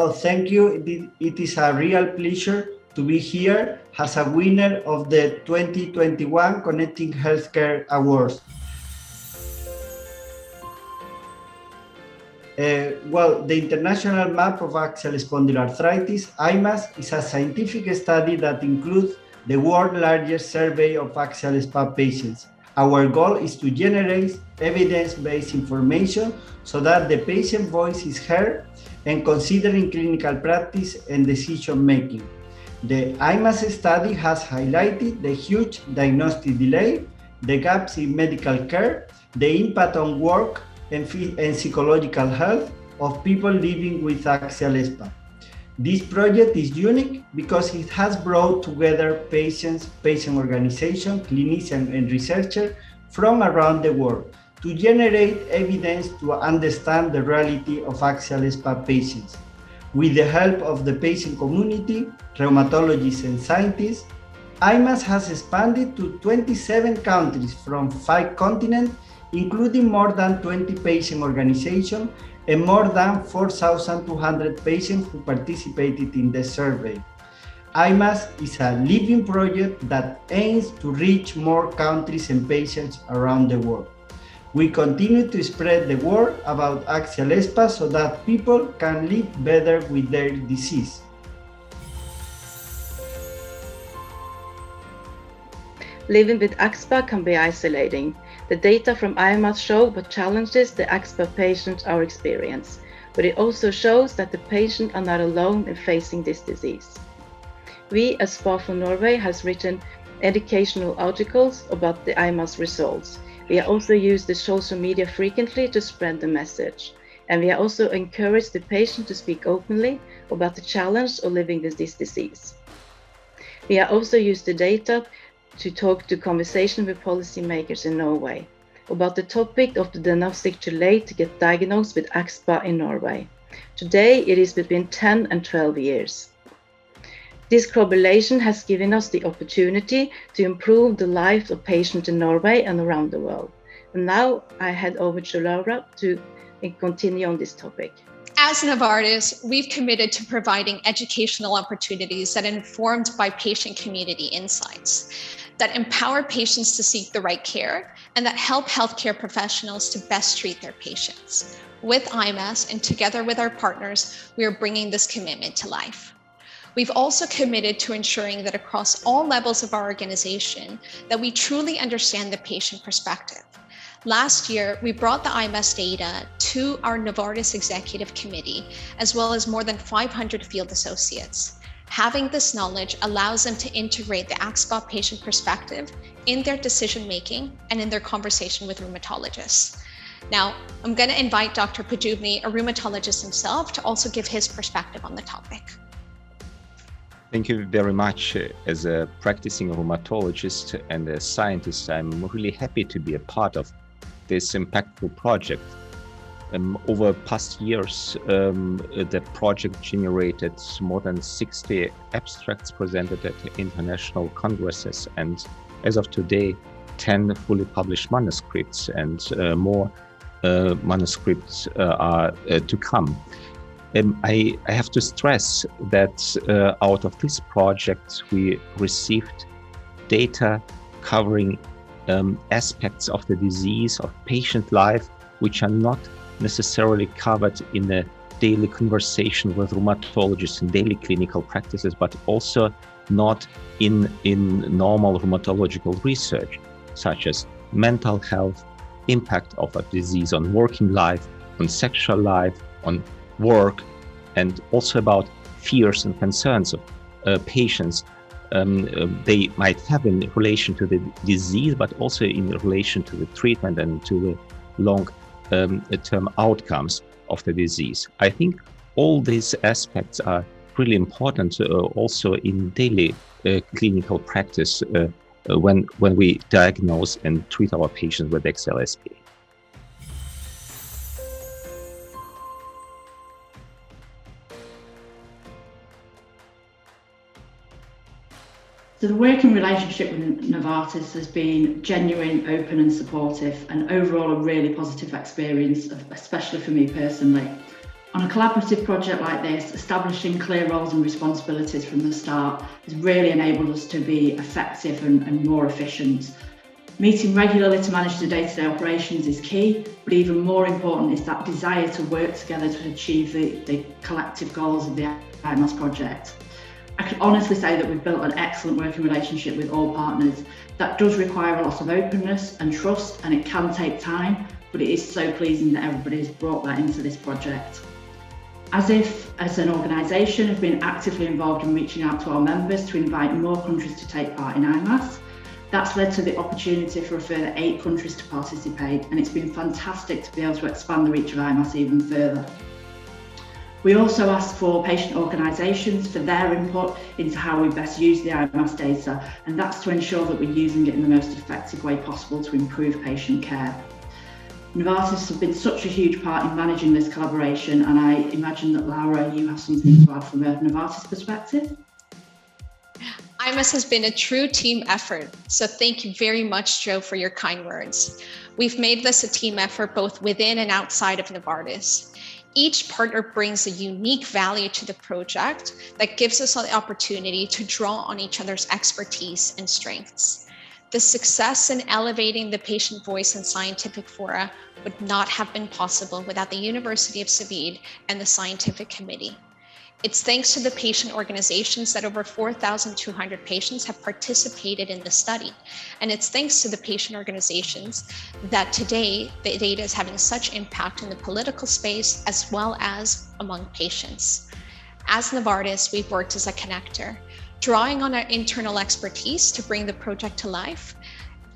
Oh, thank you. It is a real pleasure to be here as a winner of the 2021 Connecting Healthcare Awards. The International Map of Axial Spondyloarthritis, IMAS, is a scientific study that includes the world's largest survey of axial SPA patients. Our goal is to generate evidence-based information so that the patient voice is heard and considered in clinical practice and decision-making. The IMAS study has highlighted the huge diagnostic delay, the gaps in medical care, the impact on work and psychological health of people living with axial SPA. This project is unique because it has brought together patients, patient organizations, clinicians, and researchers from around the world to generate evidence to understand the reality of axial SPA patients. With the help of the patient community, rheumatologists, and scientists, IMAS has expanded to 27 countries from 5 continents, including more than 20 patient organizations and more than 4,200 patients who participated in the survey. IMAS is a living project that aims to reach more countries and patients around the world. We continue to spread the word about axial SPA so that people can live better with their disease. Living with AxSpA can be isolating. The data from IMAS show what challenges the AxSpA patients are experiencing, but it also shows that the patients are not alone in facing this disease. We at SPA for Norway has written educational articles about the IMAS results. We also use the social media frequently to spread the message. And we also encourage the patient to speak openly about the challenge of living with this disease. We have also used the data to talk to conversation with policymakers in Norway about the topic of the diagnostic delay to get diagnosed with AxSpA in Norway. Today, it is between 10 and 12 years. This collaboration has given us the opportunity to improve the lives of patients in Norway and around the world. And now I head over to Laura to continue on this topic. As Novartis, we've committed to providing educational opportunities that are informed by patient community insights, that empower patients to seek the right care, and that help healthcare professionals to best treat their patients. With IMAS and together with our partners, we are bringing this commitment to life. We've also committed to ensuring that across all levels of our organization, that we truly understand the patient perspective. Last year, we brought the IMAS data to our Novartis Executive Committee, as well as more than 500 field associates. Having this knowledge allows them to integrate the AxSpA patient perspective in their decision-making and in their conversation with rheumatologists. Now, I'm going to invite Dr. Podubny, a rheumatologist himself, to also give his perspective on the topic. Thank you very much. As a practicing rheumatologist and a scientist, I'm really happy to be a part of this impactful project. Over past years, the project generated more than 60 abstracts presented at international congresses, and as of today, 10 fully published manuscripts, and more manuscripts are to come. I have to stress that out of this project, we received data covering aspects of the disease, of patient life, which are not necessarily covered in a daily conversation with rheumatologists in daily clinical practices, but also not in normal rheumatological research, such as mental health, impact of a disease on working life, on sexual life, on work, and also about fears and concerns of patients they might have in relation to the disease, but also in relation to the treatment and to the long-term outcomes of the disease. I think all these aspects are really important also in daily clinical practice when we diagnose and treat our patients with XLSP. So the working relationship with Novartis has been genuine, open and supportive, and overall a really positive experience, especially for me personally. On a collaborative project like this, establishing clear roles and responsibilities from the start has really enabled us to be effective and more efficient. Meeting regularly to manage the day-to-day operations is key, but even more important is that desire to work together to achieve the collective goals of the IMAS project. I can honestly say that we've built an excellent working relationship with all partners. That does require a lot of openness and trust, and it can take time, but it is so pleasing that everybody has brought that into this project. ASIF, as an organisation, have been actively involved in reaching out to our members to invite more countries to take part in IMAS. That's led to the opportunity for a further 8 countries to participate, and it's been fantastic to be able to expand the reach of IMAS even further. We also asked for patient organisations for their input into how we best use the IMAS data, and that's to ensure that we're using it in the most effective way possible to improve patient care. Novartis have been such a huge part in managing this collaboration, and I imagine that Laura, you have something to add from a Novartis perspective? IMAS has been a true team effort, so thank you very much, Joe, for your kind words. We've made this a team effort both within and outside of Novartis. Each partner brings a unique value to the project that gives us the opportunity to draw on each other's expertise and strengths. The success in elevating the patient voice in scientific fora would not have been possible without the University of Seville and the scientific committee. It's thanks to the patient organizations that over 4,200 patients have participated in the study. And it's thanks to the patient organizations that today the data is having such impact in the political space as well as among patients. As Novartis, we've worked as a connector, drawing on our internal expertise to bring the project to life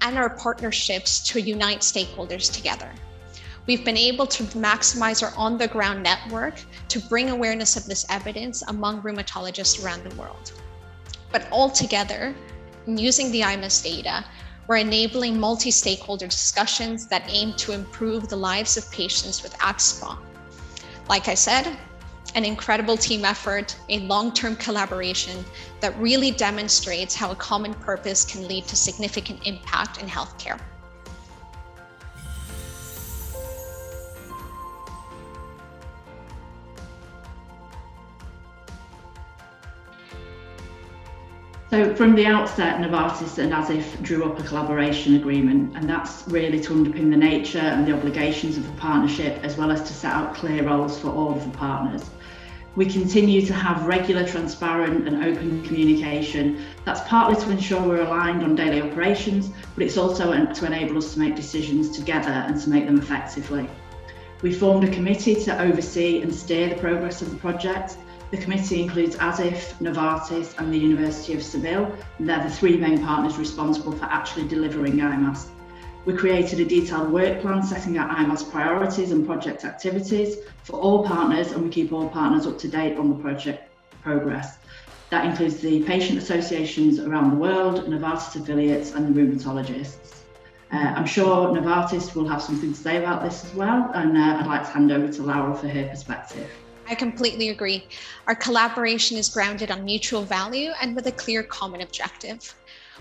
and our partnerships to unite stakeholders together. We've been able to maximize our on-the-ground network to bring awareness of this evidence among rheumatologists around the world. But altogether, using the IMAS data, we're enabling multi-stakeholder discussions that aim to improve the lives of patients with AxSpA. Like I said, an incredible team effort, a long-term collaboration that really demonstrates how a common purpose can lead to significant impact in healthcare. So from the outset, Novartis and ASIF drew up a collaboration agreement, and that's really to underpin the nature and the obligations of the partnership, as well as to set out clear roles for all of the partners. We continue to have regular, transparent and open communication. That's partly to ensure we're aligned on daily operations, but it's also to enable us to make decisions together and to make them effectively. We formed a committee to oversee and steer the progress of the project. The committee includes ASIF, Novartis and the University of Seville, and they're the 3 main partners responsible for actually delivering IMAS. We created a detailed work plan setting out IMAS priorities and project activities for all partners, and we keep all partners up to date on the project progress. That includes the patient associations around the world, Novartis affiliates and the rheumatologists. I'm sure Novartis will have something to say about this as well, and I'd like to hand over to Laura for her perspective. I completely agree. Our collaboration is grounded on mutual value and with a clear common objective.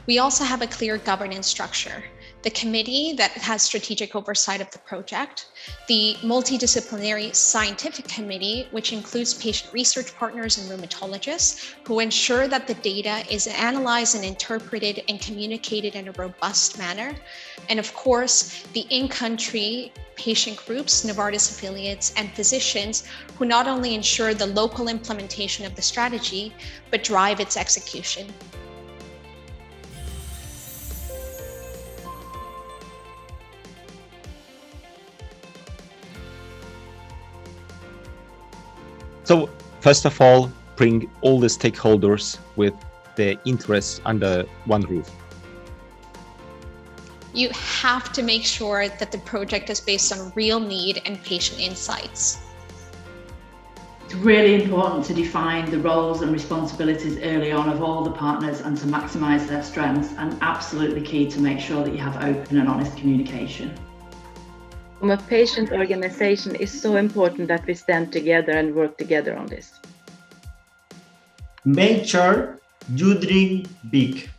We also have a clear governance structure. The committee that has strategic oversight of the project, the multidisciplinary scientific committee, which includes patient research partners and rheumatologists who ensure that the data is analyzed and interpreted and communicated in a robust manner. And of course, the in-country patient groups, Novartis affiliates, and physicians who not only ensure the local implementation of the strategy, but drive its execution. So, first of all, bring all the stakeholders with their interests under one roof. You have to make sure that the project is based on real need and patient insights. It's really important to define the roles and responsibilities early on of all the partners and to maximise their strengths, and absolutely key to make sure that you have open and honest communication. From a patient organization, it's so important that we stand together and work together on this. Make sure you dream big.